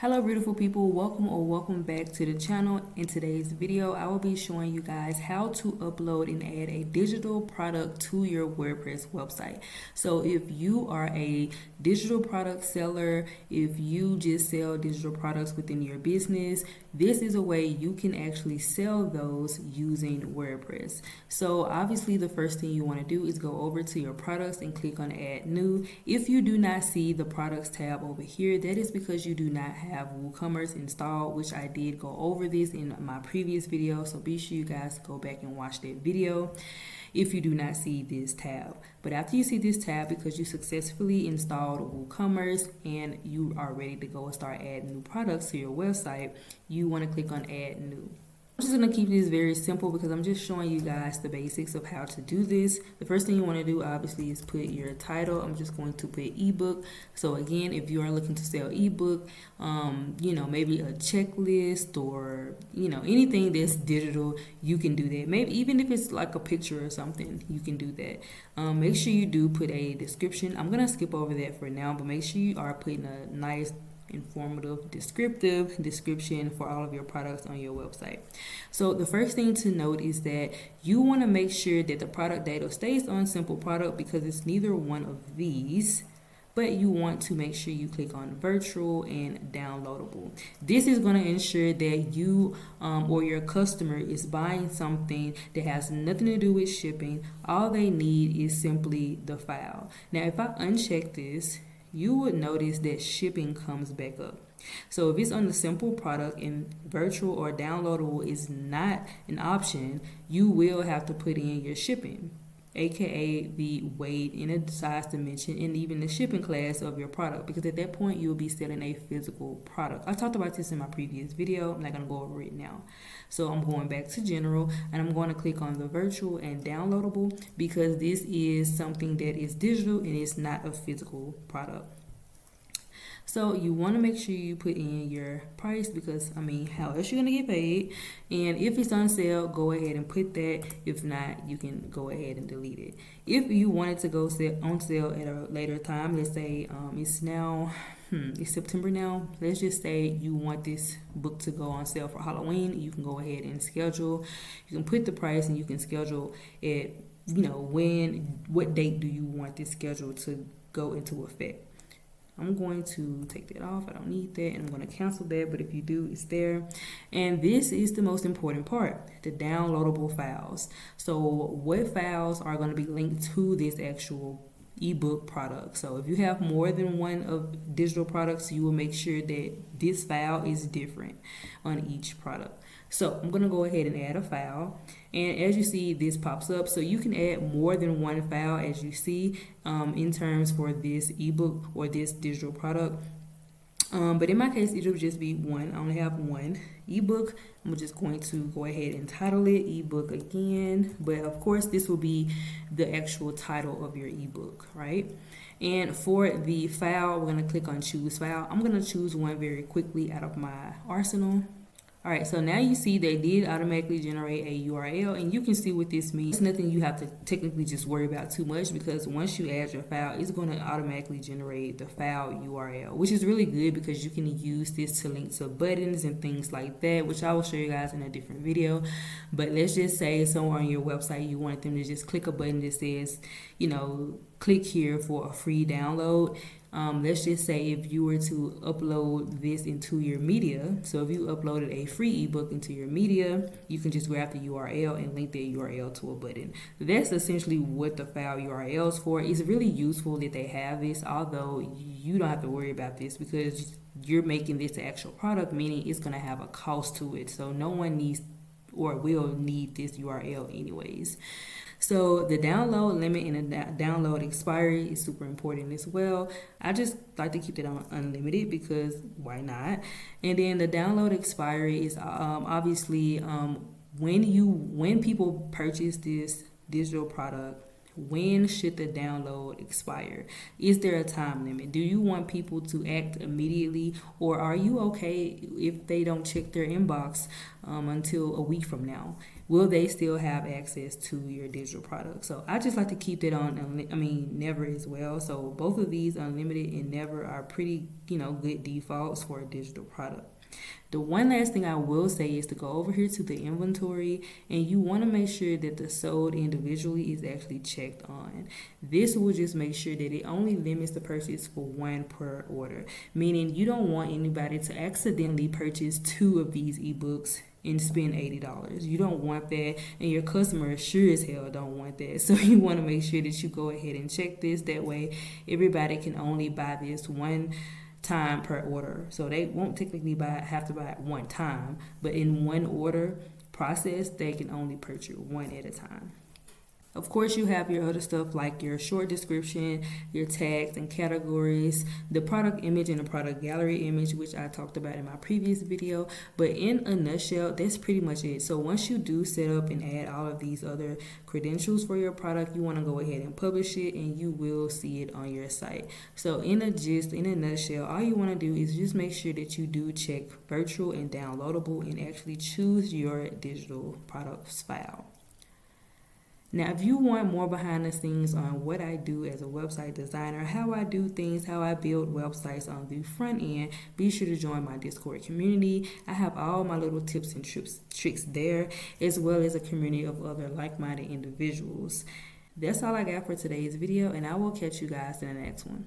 Hello beautiful people, welcome back to the channel. In today's video I will be showing you guys how to upload and add a digital product to your WordPress website. So if you are a digital product seller, if you just sell digital products within your business, this is a way you can actually sell those using WordPress. So obviously the first thing you want to do is go over to your products and click on add new. If you do not see the products tab over here, that is because you do not have WooCommerce installed, which I did go over this in my previous video, so be sure you guys go back and watch that video if you do not see this tab. But after you see this tab, because you successfully installed WooCommerce and you are ready to go and start adding new products to your website, you want to click on add new. I'm just going to keep this very simple because I'm just showing you guys the basics of how to do this. The first thing you want to do obviously is put your title. I'm just going to put ebook. So again, if you are looking to sell ebook, maybe a checklist or, anything that's digital, you can do that. Maybe even if it's like a picture or something, you can do that. Make sure you do put a description. I'm going to skip over that for now, but make sure you are putting a nice informative descriptive description for all of your products on your website. So the first thing to note is that you want to make sure that the product data stays on simple product because it's neither one of these, but you want to make sure you click on virtual and downloadable. This is going to ensure that you or your customer is buying something that has nothing to do with shipping. All they need is simply the file. Now if I uncheck this, you would notice that shipping comes back up. So if it's on the simple product and virtual or downloadable is not an option, you will have to put in your shipping, aka the weight and the size dimension and even the shipping class of your product, because at that point you'll be selling a physical product. I talked about this in my previous video. I'm not going to go over it now. So I'm going back to general and I'm going to click on the virtual and downloadable because this is something that is digital and it's not a physical product. So you want to make sure you put in your price because, how else you're going to get paid? And if it's on sale, go ahead and put that. If not, you can go ahead and delete it. If you wanted to go on sale at a later time, let's say it's now, it's September now. Let's just say you want this book to go on sale for Halloween. You can go ahead and schedule. You can put the price and you can schedule it, what date do you want this schedule to go into effect. I'm going to take that off. I don't need that, and I'm going to cancel that, but if you do, it's there. And this is the most important part, the downloadable files. So what files are going to be linked to this actual ebook product? So if you have more than one of digital products, you will make sure that this file is different on each product. So I'm going to go ahead and add a file, and as you see, this pops up. So you can add more than one file, as you see, in terms for this ebook or this digital product. But in my case, it'll just be one. I only have one ebook. I'm just going to go ahead and title it ebook again. But of course, this will be the actual title of your ebook, right? And for the file, we're going to click on choose file. I'm going to choose one very quickly out of my arsenal. All right, so now you see they did automatically generate a URL, and you can see what this means. It's nothing you have to technically just worry about too much, because once you add your file, it's going to automatically generate the file URL, which is really good because you can use this to link to buttons and things like that, which I will show you guys in a different video. But let's just say somewhere on your website you want them to just click a button that says, click here for a free download. Let's just say if you were to upload this into your media, so if you uploaded a free ebook into your media, you can just grab the URL and link the URL to a button. That's essentially what the file URL is for. It's really useful that they have this, although you don't have to worry about this because you're making this the actual product, meaning it's going to have a cost to it. So no one needs or will need this URL anyways. So the download limit and the download expiry is super important as well. I just like to keep it on unlimited because why not? And then the download expiry is obviously when people purchase this digital product, When should the download expire? Is there a time limit? Do you want people to act immediately, or are you okay if they don't check their inbox until a week from now? Will they still have access to your digital product? So I just like to keep that on, never as well. So both of these, unlimited and never, are pretty, good defaults for a digital product. The one last thing I will say is to go over here to the inventory, and you want to make sure that the sold individually is actually checked on. This will just make sure that it only limits the purchase for one per order, meaning you don't want anybody to accidentally purchase 2 of these ebooks and spend $80. You don't want that, and your customers sure as hell don't want that. So you want to make sure that you go ahead and check this. That way everybody can only buy this one time per order. So they won't technically have to buy it one time, but in one order process they can only purchase one at a time. Of course, you have your other stuff like your short description, your tags and categories, the product image and the product gallery image, which I talked about in my previous video. But in a nutshell, that's pretty much it. So once you do set up and add all of these other credentials for your product, you want to go ahead and publish it, and you will see it on your site. So in a nutshell, all you want to do is just make sure that you do check virtual and downloadable and actually choose your digital products file. Now, if you want more behind the scenes on what I do as a website designer, how I do things, how I build websites on the front end, be sure to join my Discord community. I have all my little tips and tricks there, as well as a community of other like-minded individuals. That's all I got for today's video, and I will catch you guys in the next one.